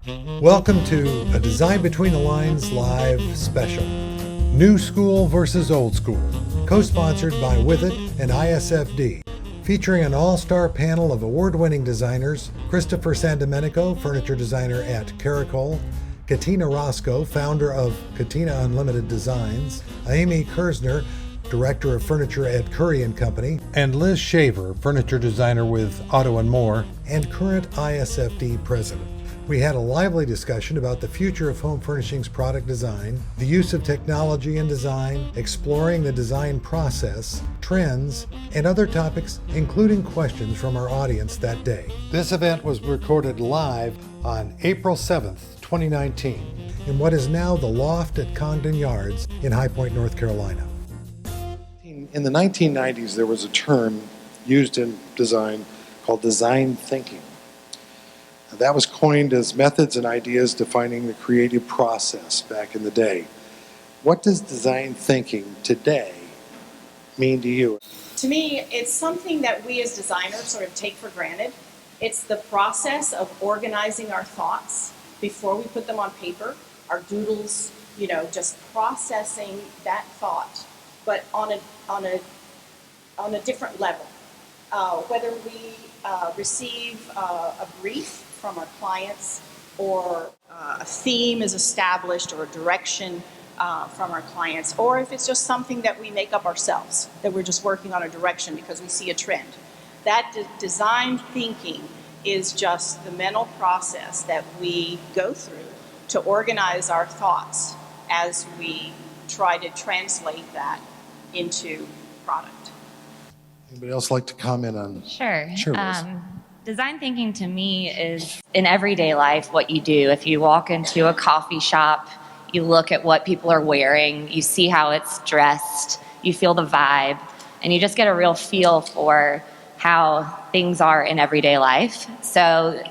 Welcome to a Design Between the Lines live special. New School versus Old School, co-sponsored by With It and ISFD, featuring an all-star panel of award-winning designers: Christopher Sandomenico, furniture designer at Caracol; Catina Roscoe, founder of Catina Unlimited Designs; Aimee Kurzner, director of furniture at Curry & Company; and Liz Shaver, furniture designer with Otto & Moore, and current ISFD president. We had a lively discussion about the future of home furnishings product design, the use of technology in design, exploring the design process, trends, and other topics, including questions from our audience that day. This event was recorded live on April 7th, 2019, in what is now the Loft at Congdon Yards in High Point, North Carolina. In the 1990s, there was a term used in design called design thinking. That was coined as methods and ideas defining the creative process back in the day. What does design thinking today mean to you? To me, it's something that we as designers sort of take for granted. It's the process of organizing our thoughts before we put them on paper, our doodles, just processing that thought, but on a different level. Whether we receive a brief from our clients, or a theme is established, or a direction from our clients, or if it's just something that we make up ourselves, that we're just working on a direction because we see a trend. That design thinking is just the mental process that we go through to organize our thoughts as we try to translate that into product. Anybody else like to comment on? Sure. Liz. Design thinking to me is in everyday life what you do. If you walk into a coffee shop, you look at what people are wearing, you see how it's dressed, you feel the vibe, and you just get a real feel for how things are in everyday life. So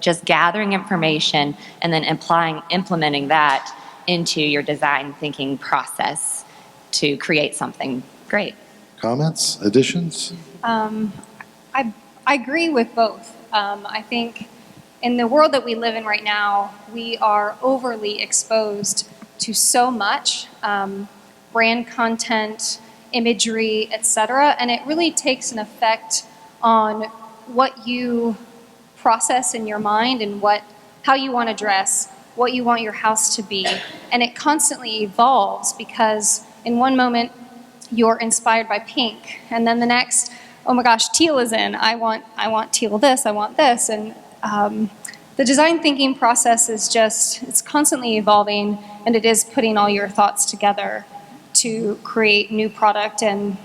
just gathering information and then implementing that into your design thinking process to create something great. Comments? Additions? I agree with both. I think in the world that we live in right now, we are overly exposed to so much brand content, imagery, etc., and it really takes an effect on what you process in your mind and how you want to dress, what you want your house to be, and it constantly evolves because in one moment you're inspired by pink, and then the next, oh my gosh, teal is in. I want teal this, I want this. And the design thinking process is it's constantly evolving, and it is putting all your thoughts together to create new product and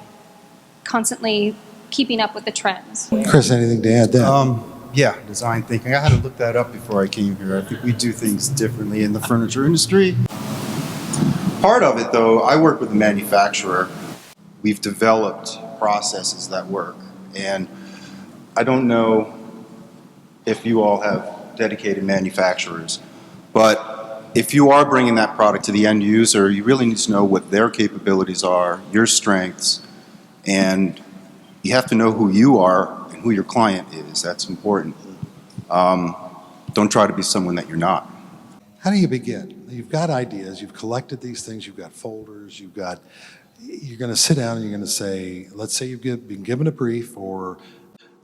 constantly keeping up with the trends. Chris, anything to add there? Yeah, design thinking. I had to look that up before I came here. I think we do things differently in the furniture industry. Part of it, though, I work with a manufacturer. We've developed processes that work, and I don't know if you all have dedicated manufacturers, but if you are bringing that product to the end user, you really need to know what their capabilities are, your strengths, and you have to know who you are and who your client is. That's important. Don't try to be someone that you're not. How do you begin? You've got ideas, you've collected these things, you've got folders, you're going to sit down and you're going to say, let's say you've been given a brief, or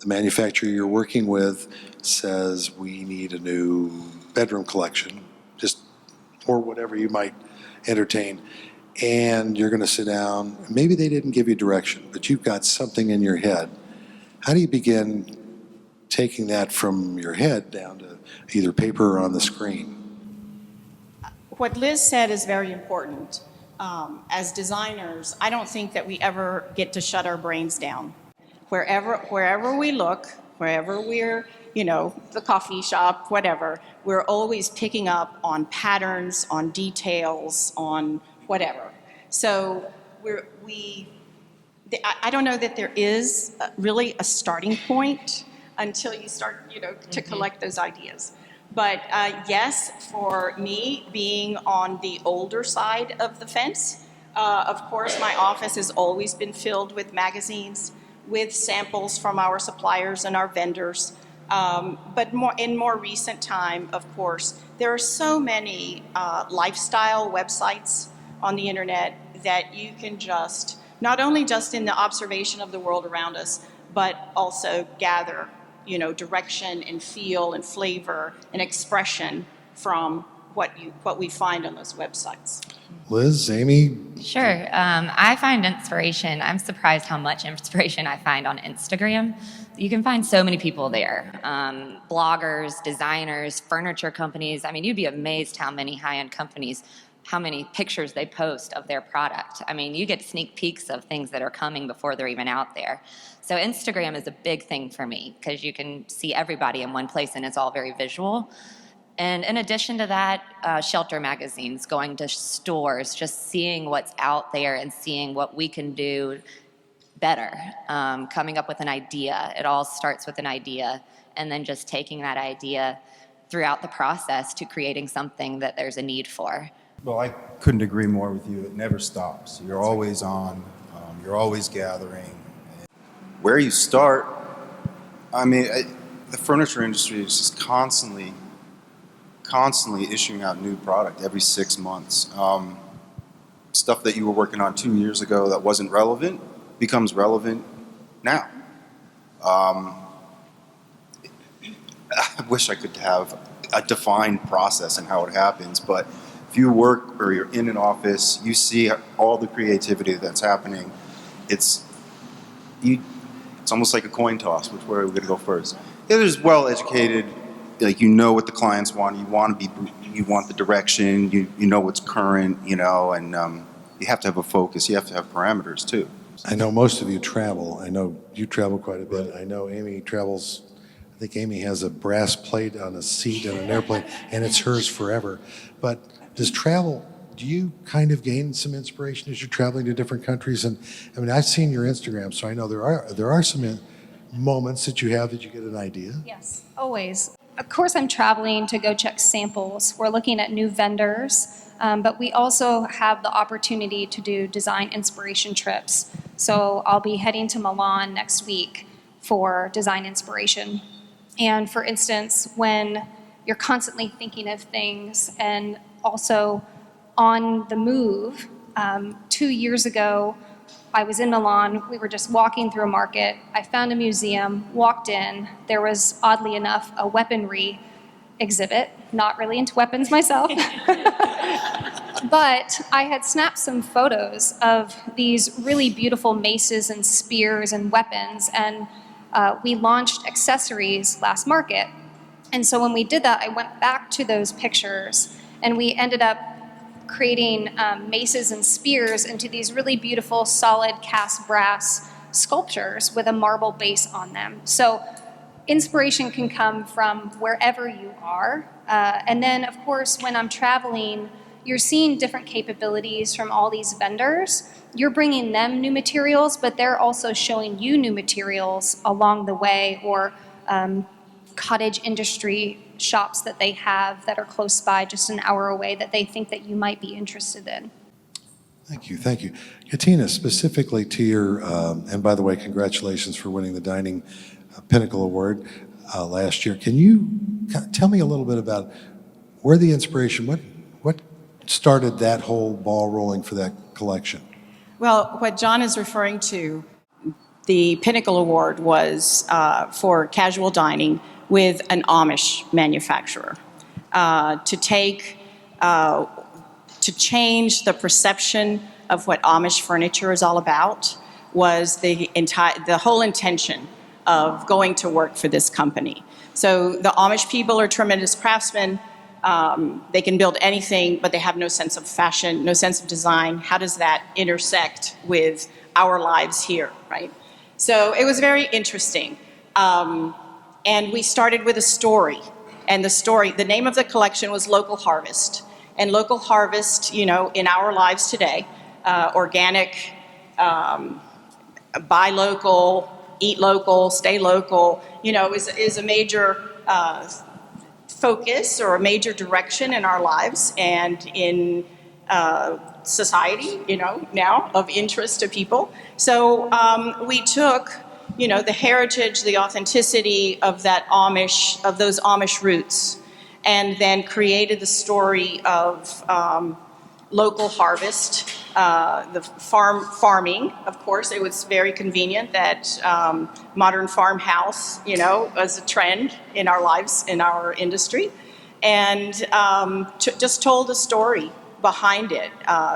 the manufacturer you're working with says we need a new bedroom collection, or whatever you might entertain, and you're going to sit down. Maybe they didn't give you direction, but you've got something in your head. How do you begin taking that from your head down to either paper or on the screen? What Liz said is very important. As designers, I don't think that we ever get to shut our brains down. Wherever we look, wherever we're, the coffee shop, whatever, we're always picking up on patterns, on details, on whatever. So I don't know that there is really a starting point until you start, to collect those ideas. But yes, for me, being on the older side of the fence, of course, my office has always been filled with magazines, with samples from our suppliers and our vendors, But in more recent time, of course, there are so many lifestyle websites on the internet that you can just, not only just in the observation of the world around us, but also gather, direction and feel and flavor and expression from what we find on those websites. Liz, Amy? Sure. I find inspiration. I'm surprised how much inspiration I find on Instagram. You can find so many people there. Bloggers, designers, furniture companies. I mean, you'd be amazed how many high-end companies, how many pictures they post of their product. I mean, you get sneak peeks of things that are coming before they're even out there. So Instagram is a big thing for me because you can see everybody in one place and it's all very visual. And in addition to that, shelter magazines, going to stores, just seeing what's out there and seeing what we can do better, coming up with an idea. It all starts with an idea, and then just taking that idea throughout the process to creating something that there's a need for. Well, I couldn't agree more with you. It never stops. You're always on. You're always gathering. Where you start, I mean, the furniture industry is just constantly issuing out new product every 6 months. Stuff that you were working on 2 years ago that wasn't relevant becomes relevant now. I wish I could have a defined process and how it happens, but if you work or you're in an office, you see all the creativity that's happening. It's almost like a coin toss. Which way are we going to go first? Yeah, there's well-educated, like, you know what the clients want. You want the direction. You know what's current. And you have to have a focus. You have to have parameters too. I know most of you travel. I know you travel quite a bit. I know Amy travels. I think Amy has a brass plate on a seat on an airplane, and it's hers forever. But do you kind of gain some inspiration as you're traveling to different countries? And I mean, I've seen your Instagram, so I know there are some moments that you have that you get an idea. Yes, always. Of course, I'm traveling to go check samples. We're looking at new vendors, but we also have the opportunity to do design inspiration trips. So I'll be heading to Milan next week for design inspiration. And for instance, when you're constantly thinking of things and also on the move, 2 years ago, I was in Milan. We were just walking through a market. I found a museum, walked in. There was, oddly enough, a weaponry exhibit. Not really into weapons myself. But I had snapped some photos of these really beautiful maces and spears and weapons, and we launched accessories last market. And so when we did that, I went back to those pictures, and we ended up creating maces and spears into these really beautiful solid cast brass sculptures with a marble base on them. So inspiration can come from wherever you are. And then, of course, when I'm traveling, you're seeing different capabilities from all these vendors. You're bringing them new materials, but they're also showing you new materials along the way, or cottage industry shops that they have that are close by, just an hour away, that they think that you might be interested in. Thank you. Catina, specifically to your, and by the way, congratulations for winning the Dining Pinnacle Award last year. Can you tell me a little bit about where the inspiration, what started that whole ball rolling for that collection? Well, what John is referring to, the Pinnacle Award, was for casual dining with an Amish manufacturer to change the perception of what Amish furniture is all about. Was the whole intention of going to work for this company. So the Amish people are tremendous craftsmen. They can build anything, but they have no sense of fashion, no sense of design. How does that intersect with our lives here, right? So it was very interesting. And we started with a story. And the name of the collection was Local Harvest. And Local Harvest, in our lives today, organic, buy local, eat local, stay local, is a major focus or a major direction in our lives and in society, now of interest to people. So we took, the heritage, the authenticity of of those Amish roots, and then created the story of local harvest, the farming. Of course, it was very convenient that modern farmhouse, was a trend in our lives, in our industry, and just told a story behind it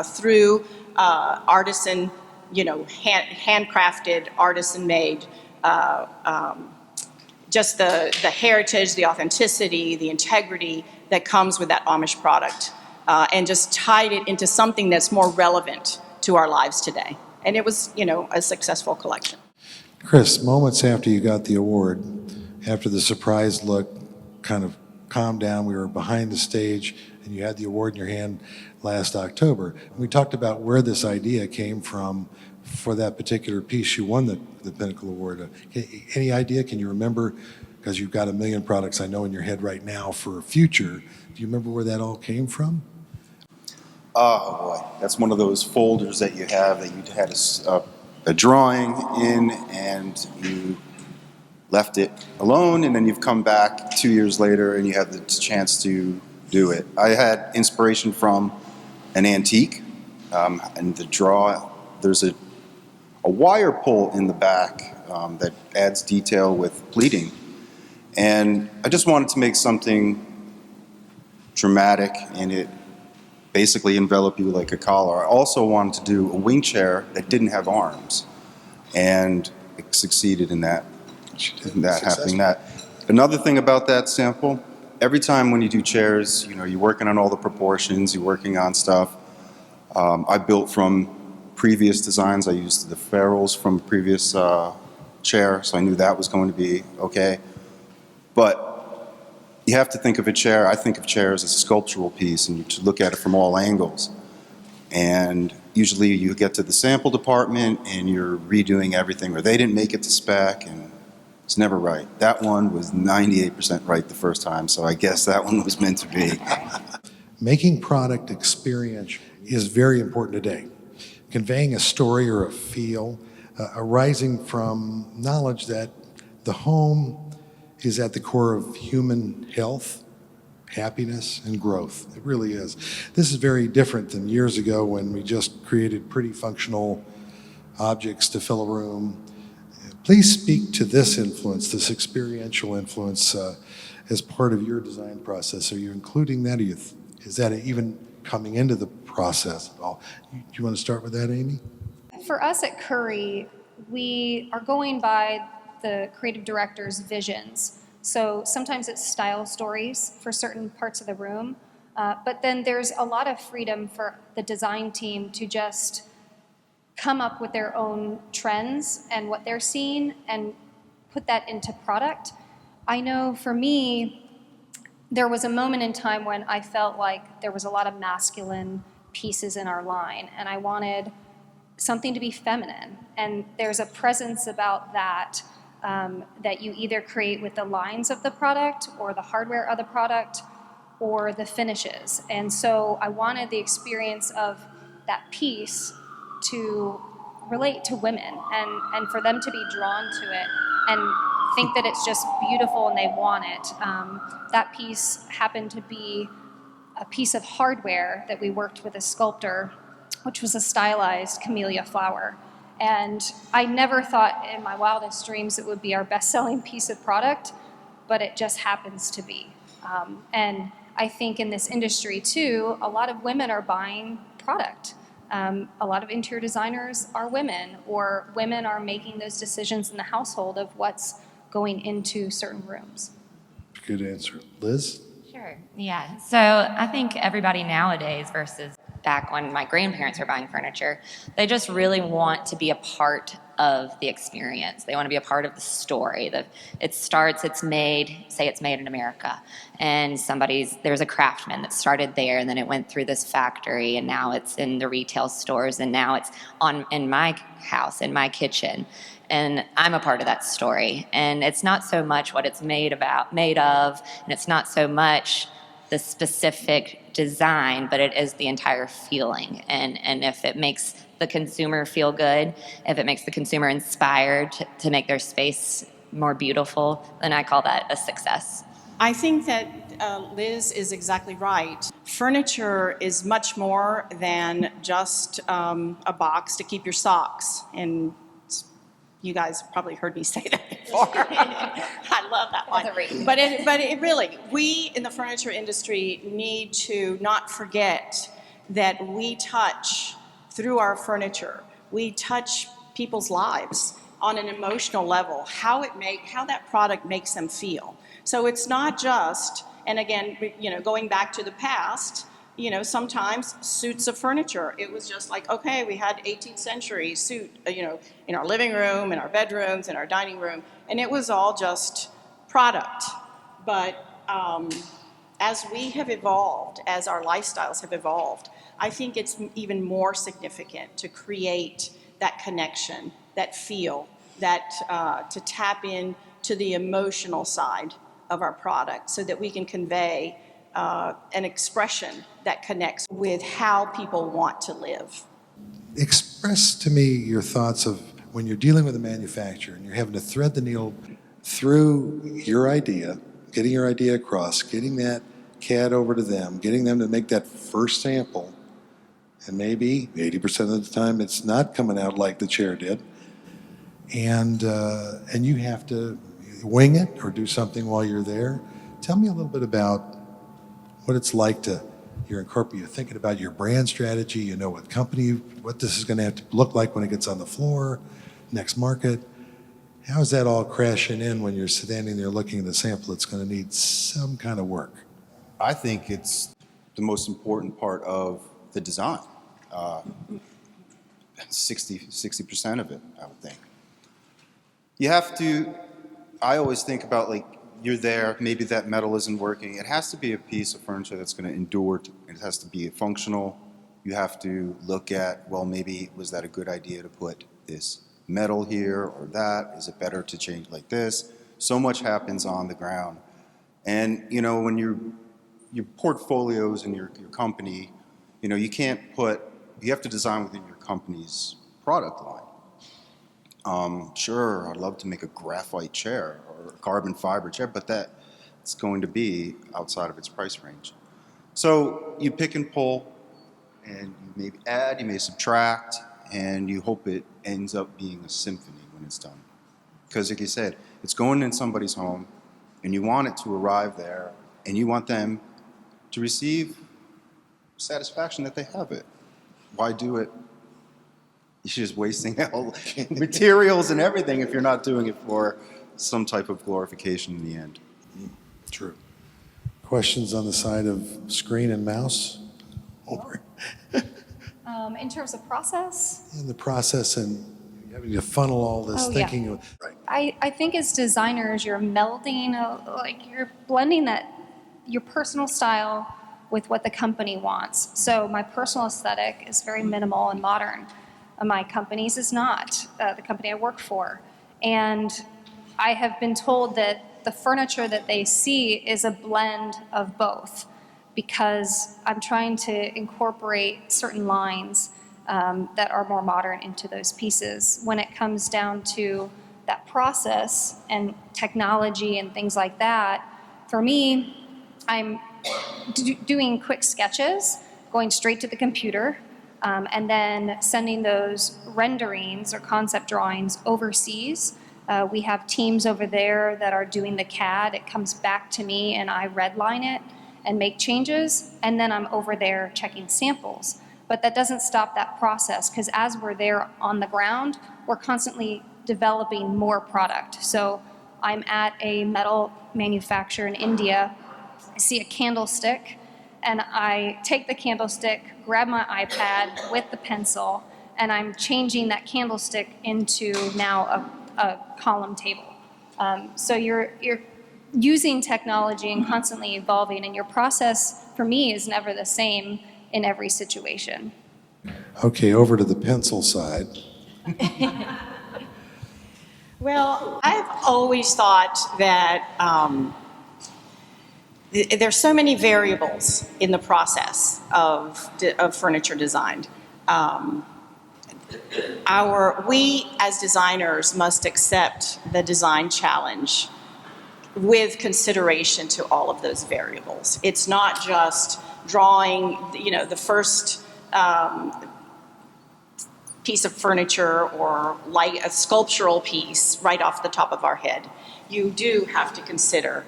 through artisan, handcrafted, artisan-made, just the heritage, the authenticity, the integrity that comes with that Amish product, and just tied it into something that's more relevant to our lives today. And it was, a successful collection. Chris, moments after you got the award, after the surprise look kind of calmed down, we were behind the stage, and you had the award in your hand last October. We talked about where this idea came from for that particular piece. You won the Pinnacle Award. Any idea? Can you remember? Because you've got a million products I know in your head right now for future. Do you remember where that all came from? Oh boy, that's one of those folders that you have that you had a drawing in and you left it alone, and then you've come back 2 years later and you have the chance to do it. I had inspiration from an antique, and there's a wire pull in the back that adds detail with pleating. And I just wanted to make something dramatic, and it basically envelop you like a collar. I also wanted to do a wing chair that didn't have arms, and it succeeded in that. Happening. Another thing about that sample, every time when you do chairs, you're working on all the proportions, you're working on stuff. I built from previous designs. I used the ferrules from a previous chair, so I knew that was going to be okay. But you have to think of a chair. I think of chairs as a sculptural piece, and you should look at it from all angles. And usually you get to the sample department and you're redoing everything, or they didn't make it to spec, and it's never right. That one was 98% right the first time, so I guess that one was meant to be. Making product experiential is very important today. Conveying a story or a feel arising from knowledge that the home is at the core of human health, happiness, and growth. It really is. This is very different than years ago when we just created pretty functional objects to fill a room. Please speak to this influence, this experiential influence, as part of your design process. Are you including that? Is that even coming into the process at all? Do you want to start with that, Amy? For us at Curry, we are going by the creative director's visions. So sometimes it's style stories for certain parts of the room, but then there's a lot of freedom for the design team to just come up with their own trends and what they're seeing and put that into product. I know for me, there was a moment in time when I felt like there was a lot of masculine pieces in our line, and I wanted something to be feminine. And there's a presence about that that you either create with the lines of the product or the hardware of the product or the finishes. And so I wanted the experience of that piece to relate to women and for them to be drawn to it and think that it's just beautiful and they want it. That piece happened to be a piece of hardware that we worked with a sculptor, which was a stylized camellia flower. And I never thought in my wildest dreams it would be our best-selling piece of product, but it just happens to be. And I think in this industry too, a lot of women are buying product. A lot of interior designers are women, or women are making those decisions in the household of what's going into certain rooms. Good answer. Liz? Sure, yeah. So I think everybody nowadays versus back when my grandparents were buying furniture, they just really want to be a part of the experience. They want to be a part of the story. It's made in America, and there's a craftsman that started there, and then it went through this factory, and now it's in the retail stores, and now it's in my house, in my kitchen, and I'm a part of that story. And it's not so much what it's made of, and it's not so much the specific design, but it is the entire feeling. And if it makes the consumer feel good, if it makes the consumer inspired to make their space more beautiful, then I call that a success. I think that Liz is exactly right. Furniture is much more than just a box to keep your socks. And you guys probably heard me say that before. I love that one. But it really, we in the furniture industry need to not forget that we touch, through our furniture, we touch people's lives on an emotional level, how that product makes them feel. So it's not just, and again, going back to the past, sometimes suits of furniture. It was just like, okay, we had 18th century suit, in our living room, in our bedrooms, in our dining room, and it was all just product. But as we have evolved, as our lifestyles have evolved, I think it's even more significant to create that connection, that feel, that to tap in to the emotional side of our product so that we can convey an expression that connects with how people want to live. Express to me your thoughts of when you're dealing with a manufacturer and you're having to thread the needle through your idea, getting your idea across, getting that CAD over to them, getting them to make that first sample, and maybe 80% of the time it's not coming out like the chair did, and you have to wing it or do something while you're there. Tell me a little bit about what it's like to, you're thinking about your brand strategy, you know what company, what this is going to have to look like when it gets on the floor, next market. How is that all crashing in when you're standing there looking at the sample that's going to need some kind of work? I think it's the most important part of the design. 60% of it, I would think. You have to, I always think about, like, you're there, maybe that metal isn't working. It has to be a piece of furniture that's going to endure. It has to be functional. You have to look at, well, maybe was that a good idea to put this metal here or that? Is it better to change like this? So much happens on the ground. And, when your portfolios and your company, you can't you have to design within your company's product line. Sure, I'd love to make a graphite chair or a carbon fiber chair, but it's going to be outside of its price range. So you pick and pull, and you maybe add, you may subtract, and you hope it ends up being a symphony when it's done. Because like you said, it's going in somebody's home, and you want it to arrive there, and you want them to receive satisfaction that they have it. Why do it? You're just wasting all materials and everything if you're not doing it for some type of glorification in the end. True. Questions on the side of screen and mouse? Over. In terms of process? In the process and having to funnel all this thinking. Yeah. Right. I think as designers, you're melding, you're blending your personal style with what the company wants. So my personal aesthetic is very minimal and modern. My company's is not, the company I work for. And I have been told that the furniture that they see is a blend of both, because I'm trying to incorporate certain lines that are more modern into those pieces. When it comes down to that process and technology and things like that, for me, I'm doing quick sketches, going straight to the computer, and then sending those renderings or concept drawings overseas. We have teams over there that are doing the CAD. It comes back to me and I redline it and make changes, and then I'm over there checking samples. But that doesn't stop that process, because as we're there on the ground, we're constantly developing more product. So I'm at a metal manufacturer in India. I see a candlestick, and I take the candlestick, grab my iPad with the pencil, and I'm changing that candlestick into now a column table. So you're using technology and constantly evolving, and your process, for me, is never the same in every situation. Okay, over to the pencil side. Well, I've always thought that there's so many variables in the process of furniture design. we as designers must accept the design challenge with consideration to all of those variables. It's not just drawing, the first piece of furniture or like a sculptural piece right off the top of our head. You do have to consider,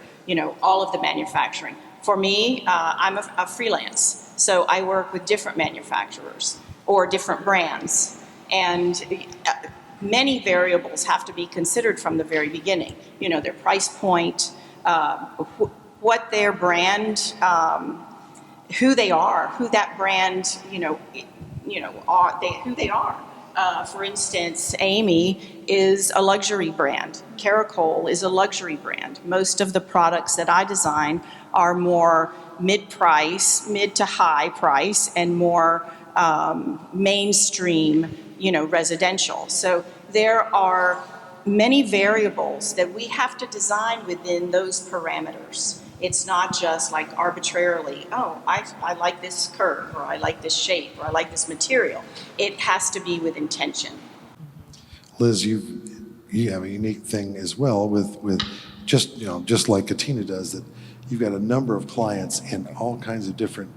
all of the manufacturing. For me, I'm a freelance, so I work with different manufacturers or different brands, and many variables have to be considered from the very beginning. Their price point, what their brand, who they are, who that brand, who they are. For instance, Aimee is a luxury brand. Caracol is a luxury brand. Most of the products that I design are more mid to high price, and more mainstream, residential. So there are many variables that we have to design within those parameters. It's not just like arbitrarily, I like this curve, or I like this shape, or I like this material. It has to be with intention. Liz, you have a unique thing as well with just like Catina does, that you've got a number of clients in all kinds of different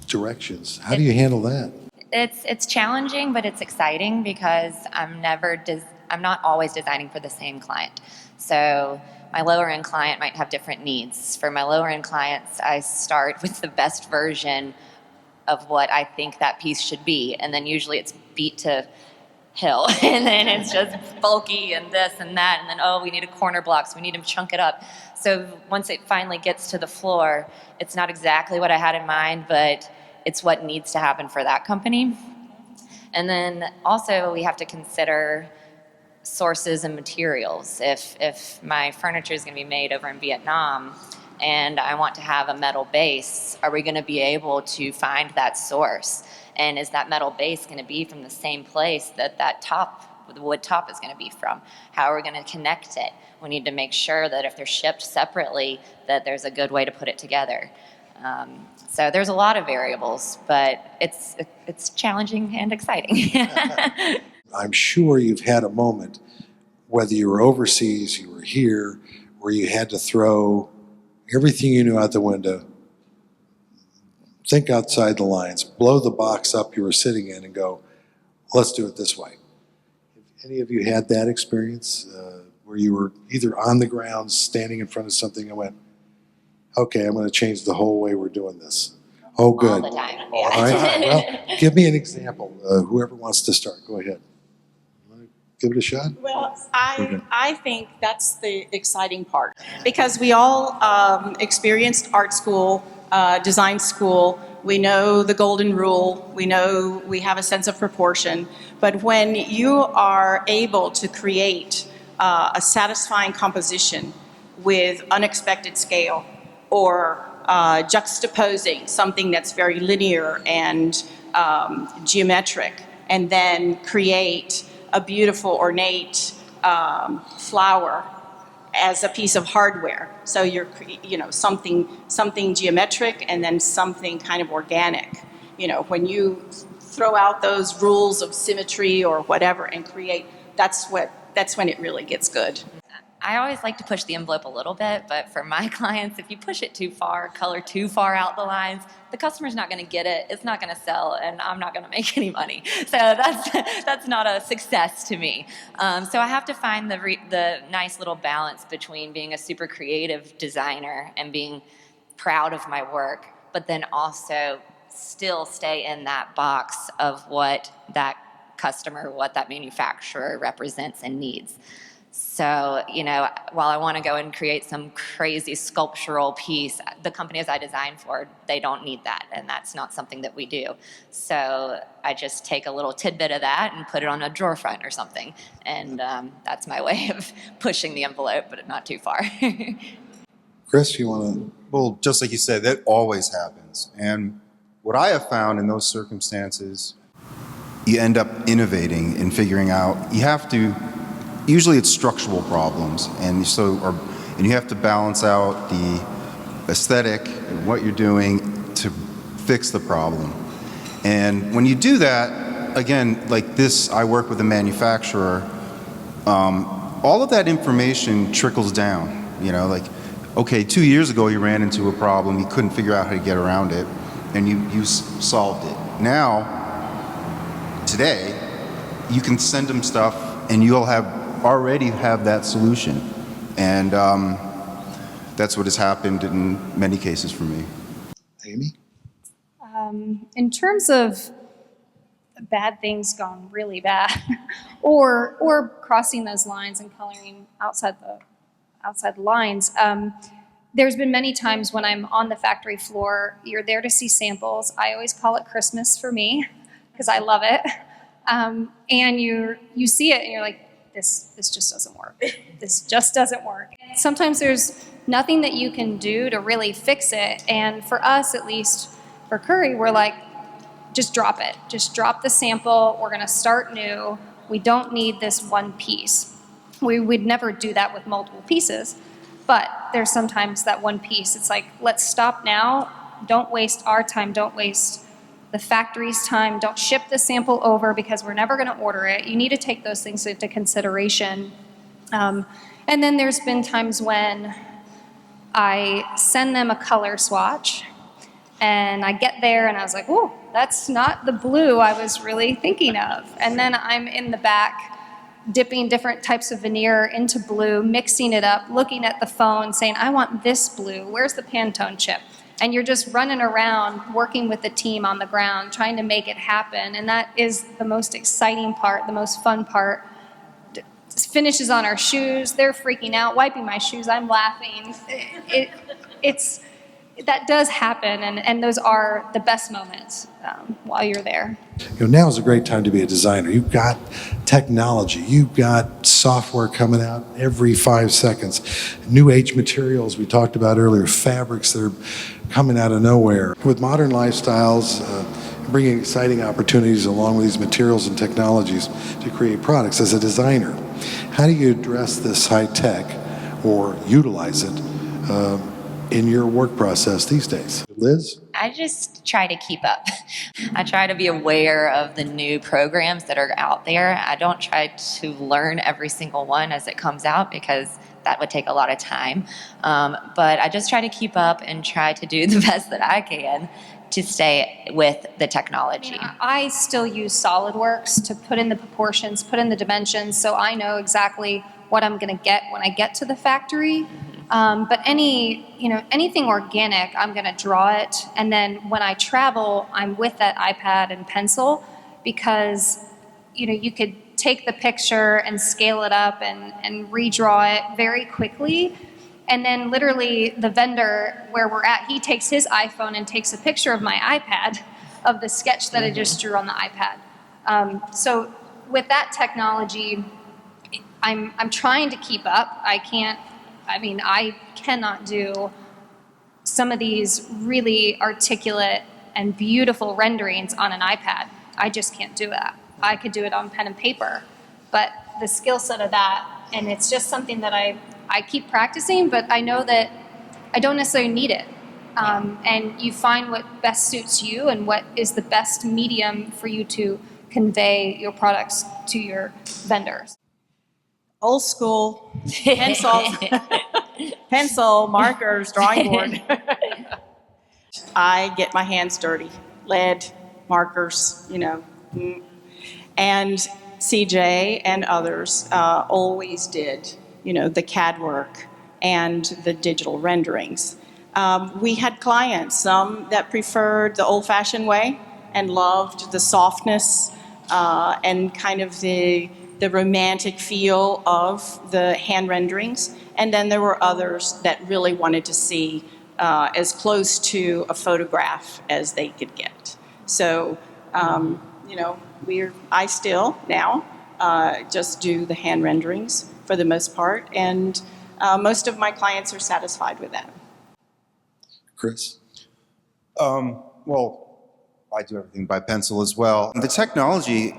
directions. How do you handle that? It's challenging, but it's exciting because I'm not always designing for the same client. So my lower end client might have different needs. For my lower end clients, I start with the best version of what I think that piece should be, and then usually it's beat to hell, and then it's just bulky and this and that, and then we need a corner block, so we need to chunk it up. So once it finally gets to the floor, it's not exactly what I had in mind, but it's what needs to happen for that company. And then also we have to consider sources and materials. If my furniture is going to be made over in Vietnam and I want to have a metal base, are we going to be able to find that source? And is that metal base going to be from the same place that the wood top is going to be from? How are we going to connect it? We need to make sure that if they're shipped separately, that there's a good way to put it together. So there's a lot of variables, but it's challenging and exciting. I'm sure you've had a moment, whether you were overseas, you were here, where you had to throw everything you knew out the window, think outside the lines, blow the box up you were sitting in and go, let's do it this way. Have any of you had that experience where you were either on the ground, standing in front of something and went, okay, I'm going to change the whole way we're doing this? Oh, good. All the time. All right. Well, give me an example. Whoever wants to start, go ahead. You want to give it a shot? Well, I think that's the exciting part, because we all experienced art school, design school. We know the golden rule. We know we have a sense of proportion. But when you are able to create a satisfying composition with unexpected scale, or juxtaposing something that's very linear and geometric, and then create a beautiful, ornate flower as a piece of hardware. So you're, something geometric and then something kind of organic. When you throw out those rules of symmetry or whatever and create, that's when it really gets good. I always like to push the envelope a little bit, but for my clients, if you push it too far, color too far out the lines, the customer's not going to get it, it's not going to sell, and I'm not going to make any money. So that's not a success to me. So I have to find the nice little balance between being a super creative designer and being proud of my work, but then also still stay in that box of what that customer, what that manufacturer represents and needs. So, while I want to go and create some crazy sculptural piece, the companies I design for, they don't need that, and that's not something that we do. So I just take a little tidbit of that and put it on a drawer front or something, and that's my way of pushing the envelope, but not too far. Chris, you want to? Well, just like you said, that always happens. And what I have found in those circumstances, you end up innovating and figuring out, usually it's structural problems, and you have to balance out the aesthetic and what you're doing to fix the problem. And when you do that, again, like this, I work with a manufacturer. All of that information trickles down, you know, like, okay, 2 years ago you ran into a problem, you couldn't figure out how to get around it, and you solved it. Now, today, you can send them stuff and you'll already have that solution. And that's what has happened in many cases for me. Amy? In terms of bad things gone really bad, or crossing those lines and coloring outside the lines, there's been many times when I'm on the factory floor, you're there to see samples. I always call it Christmas for me, because I love it. And you see it and you're like, this just doesn't work. This just doesn't work. Sometimes there's nothing that you can do to really fix it. And for us, at least for Curry, we're like, just drop it. Just drop the sample. We're gonna start new. We don't need this one piece. We would never do that with multiple pieces, but there's sometimes that one piece. It's like, let's stop now. Don't waste our time. Don't waste the factory's time. Don't ship the sample over because we're never gonna order it. You need to take those things into consideration. And then there's been times when I send them a color swatch and I get there and I was like, oh, that's not the blue I was really thinking of. And then I'm in the back dipping different types of veneer into blue, mixing it up, looking at the phone, saying, I want this blue. Where's the Pantone chip? And you're just running around working with the team on the ground, trying to make it happen. And that is the most exciting part, the most fun part. Finishes on our shoes. They're freaking out, wiping my shoes. I'm laughing. That does happen, and those are the best moments while you're there. You know, now is a great time to be a designer. You've got technology. You've got software coming out every 5 seconds. New age materials we talked about earlier, fabrics that are coming out of nowhere. With modern lifestyles, bringing exciting opportunities along with these materials and technologies to create products. As a designer, how do you address this high tech or utilize it in your work process these days? Liz? I just try to keep up. I try to be aware of the new programs that are out there. I don't try to learn every single one as it comes out because that would take a lot of time. But I just try to keep up and try to do the best that I can to stay with the technology. I still use SolidWorks to put in the proportions, put in the dimensions, so I know exactly what I'm going to get when I get to the factory. But anything organic, I'm going to draw it. And then when I travel, I'm with that iPad and pencil because, you could take the picture and scale it up and redraw it very quickly. And then literally the vendor where we're at, he takes his iPhone and takes a picture of my iPad of the sketch that I just drew on the iPad. So with that technology, I'm trying to keep up. I cannot do some of these really articulate and beautiful renderings on an iPad. I just can't do that. I could do it on pen and paper, but the skill set of that, and it's just something that I keep practicing, but I know that I don't necessarily need it. And you find what best suits you and what is the best medium for you to convey your products to your vendors. Old school, pencil, markers, drawing board. I get my hands dirty, lead, markers, and CJ and others always did, the CAD work and the digital renderings. We had clients, some that preferred the old-fashioned way and loved the softness and kind of the romantic feel of the hand renderings. And then there were others that really wanted to see as close to a photograph as they could get. So, I still now just do the hand renderings for the most part, and most of my clients are satisfied with that. Chris? Well, I do everything by pencil as well. The technology,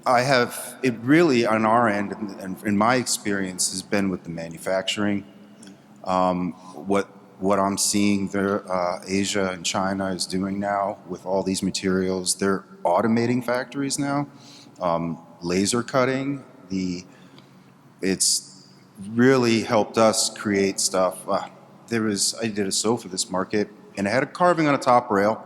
it really on our end, and in my experience, has been with the manufacturing. What what I'm seeing Asia and China is doing now with all these materials. They're automating factories now, laser cutting. It's really helped us create stuff. I did a sofa this market, and it had a carving on a top rail,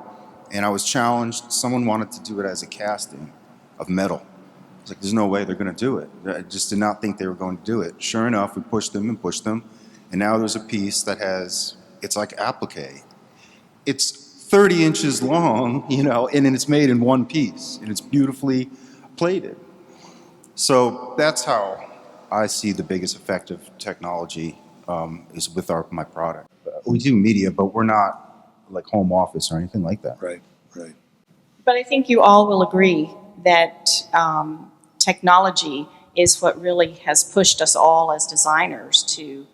and I was challenged. Someone wanted to do it as a casting of metal. I was like, there's no way they're going to do it. I just did not think they were going to do it. Sure enough, we pushed them, and now there's a piece that it's like applique. It's 30 inches long, and it's made in one piece, and it's beautifully plated. So that's how I see the biggest effect of technology is with my product. We do media, but we're not like home office or anything like that. Right. But I think you all will agree that technology is what really has pushed us all as designers to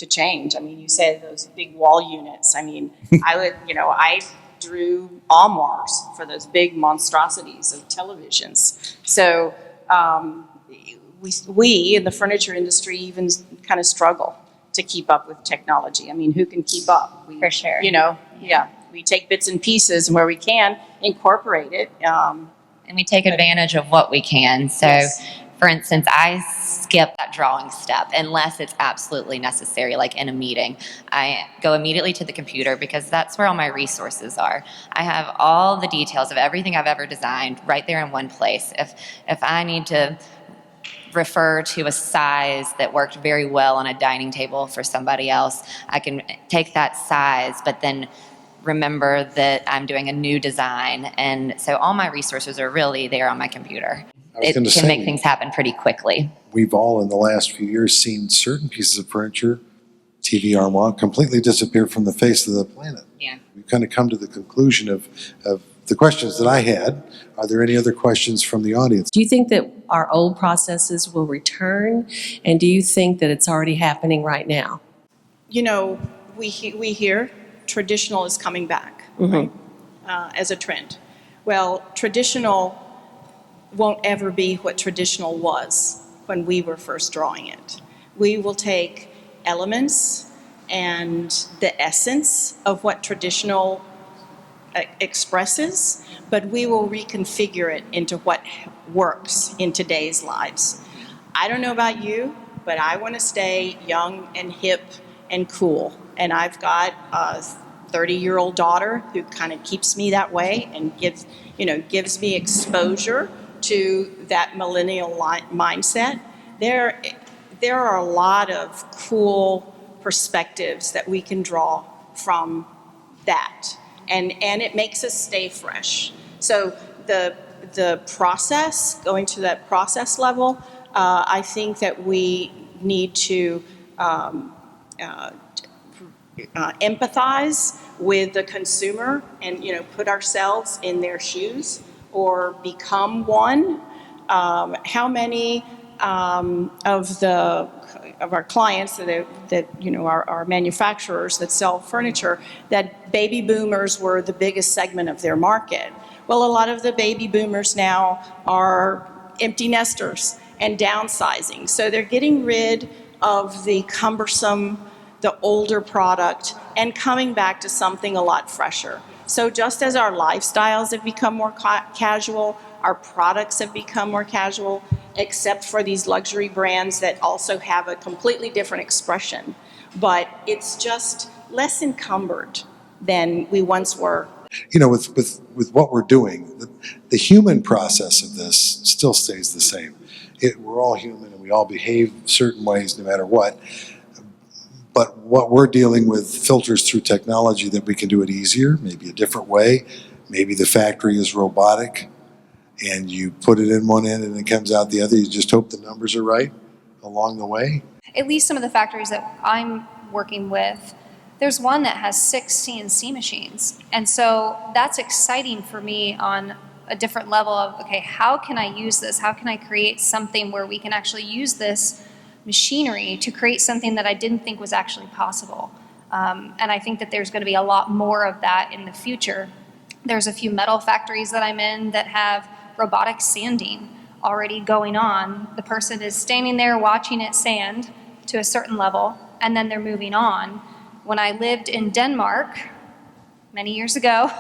change. I mean, you said those big wall units. I mean, I drew armoires for those big monstrosities of televisions. So we in the furniture industry even kind of struggle to keep up with technology. I mean, who can keep up? For sure. We take bits and pieces, and where we can, incorporate it. And we take advantage of what we can. So, Yes. for instance, I skip that drawing step unless it's absolutely necessary, like in a meeting. I go immediately to the computer because that's where all my resources are. I have all the details of everything I've ever designed right there in one place. If I need to refer to a size that worked very well on a dining table for somebody else, I can take that size, but then remember that I'm doing a new design. And so all my resources are really there on my computer. It can make things happen pretty quickly. We've all in the last few years seen certain pieces of furniture, TV armoire, completely disappear from the face of the planet. Yeah. We've kind of come to the conclusion of the questions that I had. Are there any other questions from the audience? Do you think that our old processes will return? And do you think that it's already happening right now? We hear traditional is coming back, right? As a trend. Well, traditional won't ever be what traditional was when we were first drawing it. We will take elements and the essence of what traditional expresses, but we will reconfigure it into what works in today's lives. I don't know about you, but I want to stay young and hip and cool. And I've got a 30-year-old daughter who kind of keeps me that way and gives me exposure to that millennial mindset. There are a lot of cool perspectives that we can draw from that, and it makes us stay fresh. So the process, going to that process level, I think that we need to empathize with the consumer and put ourselves in their shoes or become one. How many of our clients that are manufacturers that sell furniture, that baby boomers were the biggest segment of their market? Well, a lot of the baby boomers now are empty nesters and downsizing. So they're getting rid of the cumbersome, the older product, and coming back to something a lot fresher. So just as our lifestyles have become more casual, our products have become more casual, except for these luxury brands that also have a completely different expression. But it's just less encumbered than we once were. With what we're doing, the human process of this still stays the same. We're all human and we all behave certain ways no matter what. But what we're dealing with filters through technology that we can do it easier, maybe a different way. Maybe the factory is robotic and you put it in one end and it comes out the other. You just hope the numbers are right along the way. At least some of the factories that I'm working with, there's one that has 6 CNC machines. And so that's exciting for me on a different level of, okay, how can I use this? How can I create something where we can actually use this machinery to create something that I didn't think was actually possible? And I think that there's going to be a lot more of that in the future. There's a few metal factories that I'm in that have robotic sanding already going on. The person is standing there watching it sand to a certain level, and then they're moving on. When I lived in Denmark many years ago,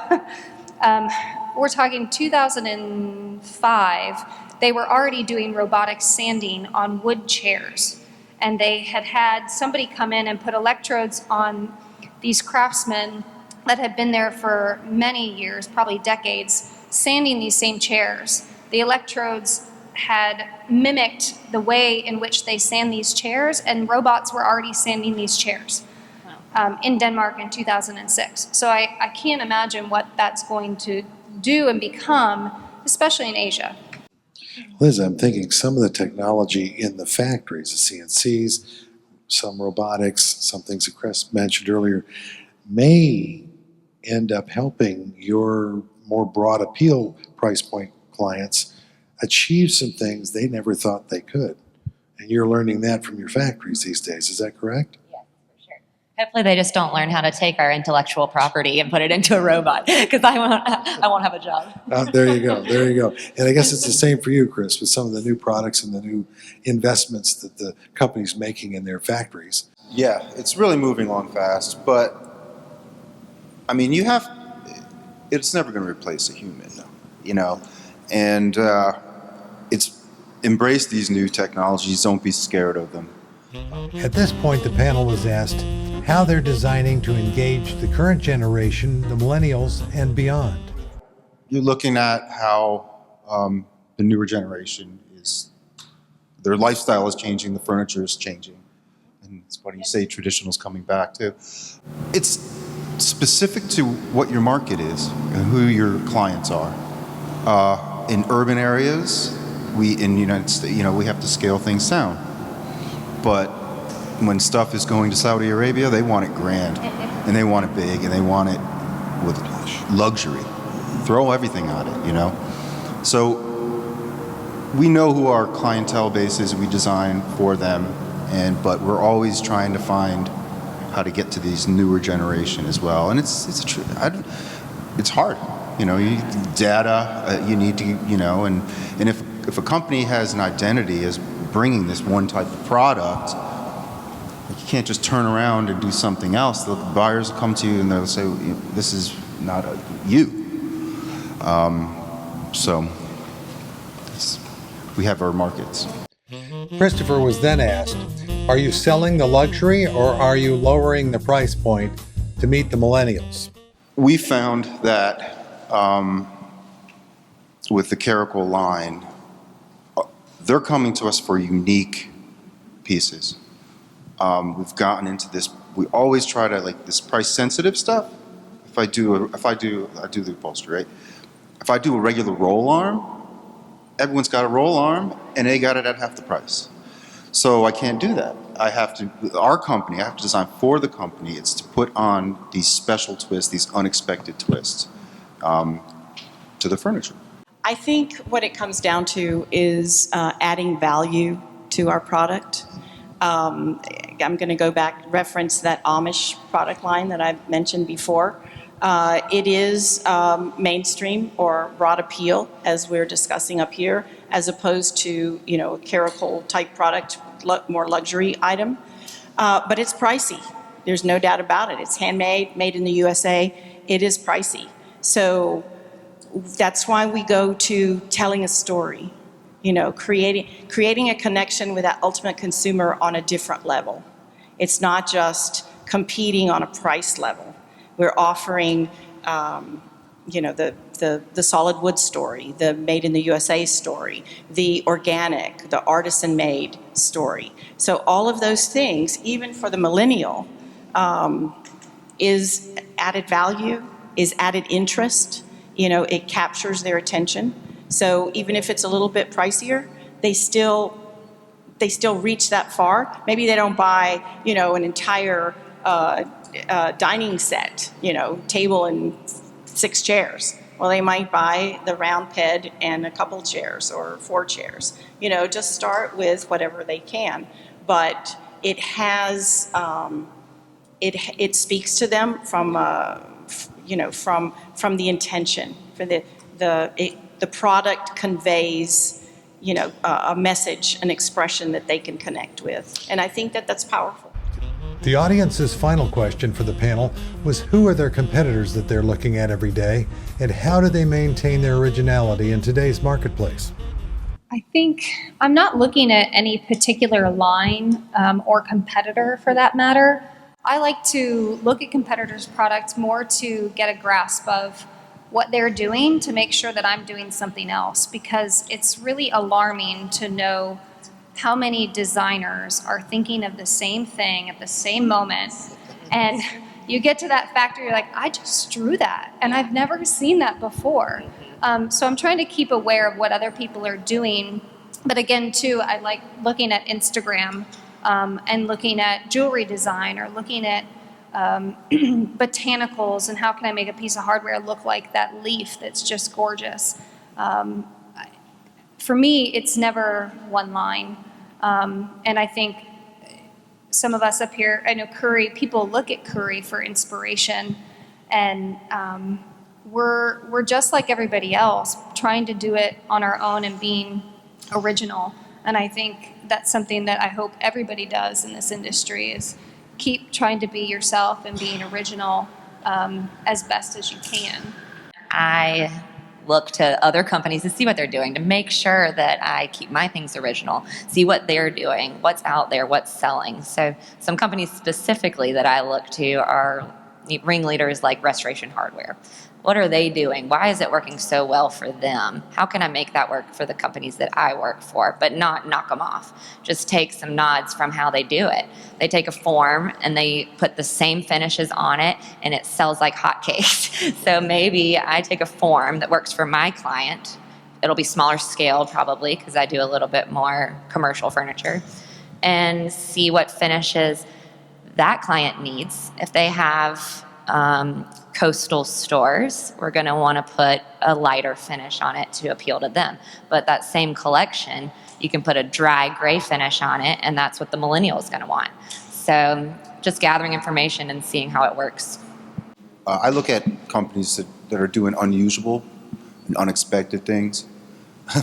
we're talking 2005, they were already doing robotic sanding on wood chairs. And they had had somebody come in and put electrodes on these craftsmen that had been there for many years, probably decades, sanding these same chairs. The electrodes had mimicked the way in which they sand these chairs, and robots were already sanding these chairs in Denmark in 2006. So I can't imagine what that's going to do and become, especially in Asia. Liz, I'm thinking some of the technology in the factories, the CNCs, some robotics, some things that Chris mentioned earlier, may end up helping your more broad appeal price point clients achieve some things they never thought they could. And you're learning that from your factories these days. Is that correct? Hopefully they just don't learn how to take our intellectual property and put it into a robot, because I won't have a job. There you go. There you go. And I guess it's the same for you, Chris, with some of the new products and the new investments that the company's making in their factories. Yeah, it's really moving along fast, but I mean, it's never going to replace a human, you know, and it's embrace these new technologies. Don't be scared of them. At this point, the panel was asked how they're designing to engage the current generation, the millennials, and beyond. You're looking at how the newer generation their lifestyle is changing, the furniture is changing. And it's funny you say traditional's coming back too. It's specific to what your market is and who your clients are. In urban areas, in the United States, we have to scale things down. But when stuff is going to Saudi Arabia, they want it grand, and they want it big, and they want it with luxury. Throw everything on it, So we know who our clientele base is, and we design for them, but we're always trying to find how to get to these newer generation as well. And it's hard, you need data, you need to, and if a company has an identity as bringing this one type of product, you can't just turn around and do something else. The buyers will come to you and they'll say, this is not you. So we have our markets. Christopher was then asked, are you selling the luxury or are you lowering the price point to meet the millennials? We found that with the Caracal line, they're coming to us for unique pieces. We've gotten into this. We always try to this price sensitive stuff. I do the upholstery, right? If I do a regular roll arm, everyone's got a roll arm and they got it at half the price. So I can't do that. I have to design for the company. It's to put on these special twists, these unexpected twists to the furniture. I think what it comes down to is adding value to our product. I'm going to go back, reference that Amish product line that I've mentioned before. It is mainstream or broad appeal, as we're discussing up here, as opposed to, a Caracal type product, more luxury item. But it's pricey. There's no doubt about it. It's handmade, made in the USA. It is pricey. So that's why we go to telling a story, creating a connection with that ultimate consumer on a different level. It's not just competing on a price level. We're offering, the solid wood story, the made in the USA story, the organic, the artisan made story. So all of those things, even for the millennial, is added value, is added interest. It captures their attention. So even if it's a little bit pricier, they still reach that far. Maybe they don't buy, an entire dining set, table and 6 chairs. Well, they might buy the round bed and a couple chairs or 4 chairs. Just start with whatever they can. But it has, it speaks to them from the intention. For the product conveys, a message, an expression that they can connect with. And I think that that's powerful. The audience's final question for the panel was who are their competitors that they're looking at every day, and how do they maintain their originality in today's marketplace? I think I'm not looking at any particular line or competitor for that matter. I like to look at competitors' products more to get a grasp of what they're doing to make sure that I'm doing something else, because it's really alarming to know how many designers are thinking of the same thing at the same moment. And you get to that factor, you're like, I just drew that, and I've never seen that before. So I'm trying to keep aware of what other people are doing. But again, too, I like looking at Instagram and looking at jewelry design, or looking at botanicals, and how can I make a piece of hardware look like that leaf that's just gorgeous. For me, it's never one line. And I think some of us up here, I know Curry, people look at Curry for inspiration, and we're just like everybody else, trying to do it on our own and being original. And I think that's something that I hope everybody does in this industry, is keep trying to be yourself and being original as best as you can. I look to other companies to see what they're doing, to make sure that I keep my things original, see what they're doing, what's out there, what's selling. So some companies specifically that I look to are ringleaders like Restoration Hardware. What are they doing? Why is it working so well for them? How can I make that work for the companies that I work for, but not knock them off? Just take some nods from how they do it. They take a form and they put the same finishes on it, and it sells like hotcakes. So maybe I take a form that works for my client. It'll be smaller scale probably, because I do a little bit more commercial furniture, and see what finishes that client needs. If they have coastal stores, we're going to want to put a lighter finish on it to appeal to them. But that same collection, you can put a dry gray finish on it, and that's what the millennial is going to want. So just gathering information and seeing how it works. I look at companies that are doing unusual and unexpected things.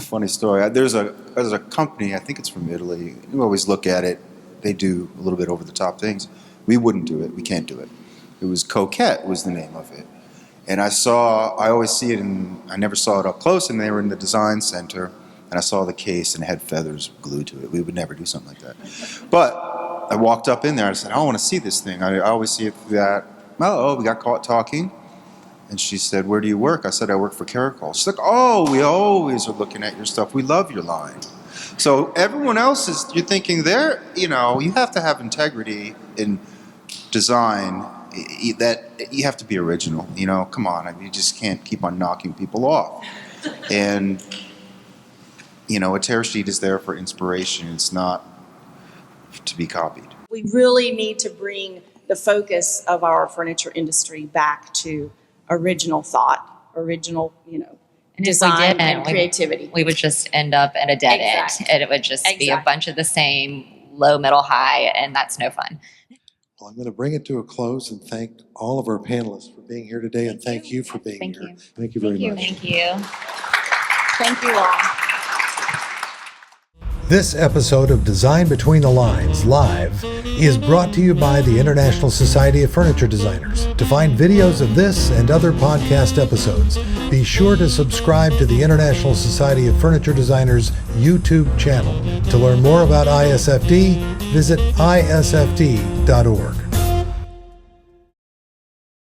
Funny story. There's a company, I think it's from Italy. You always look at it. They do a little bit over the top things. We wouldn't do it. We can't do it. It was Coquette was the name of it. And I always see it, and I never saw it up close, and they were in the design center, and I saw the case, and it had feathers glued to it. We would never do something like that. But I walked up in there, and I said, I want to see this thing. I always see it through that. Oh, we got caught talking. And she said, where do you work? I said, I work for Caracol. She's like, oh, we always are looking at your stuff. We love your line. So everyone else you're thinking you have to have integrity in design, that you have to be original, come on, you just can't keep on knocking people off. And, a tear sheet is there for inspiration. It's not to be copied. We really need to bring the focus of our furniture industry back to original thought, original, design and creativity. We would just end up at a dead end, and it would just be a bunch of the same low, middle, high, and that's no fun. Well, I'm going to bring it to a close and thank all of our panelists for being here today, and thank you for being here. Thank you very much. Thank you. Thank you all. This episode of Design Between the Lines Live is brought to you by the International Society of Furniture Designers. To find videos of this and other podcast episodes, be sure to subscribe to the International Society of Furniture Designers YouTube channel. To learn more about ISFD, visit isfd.org.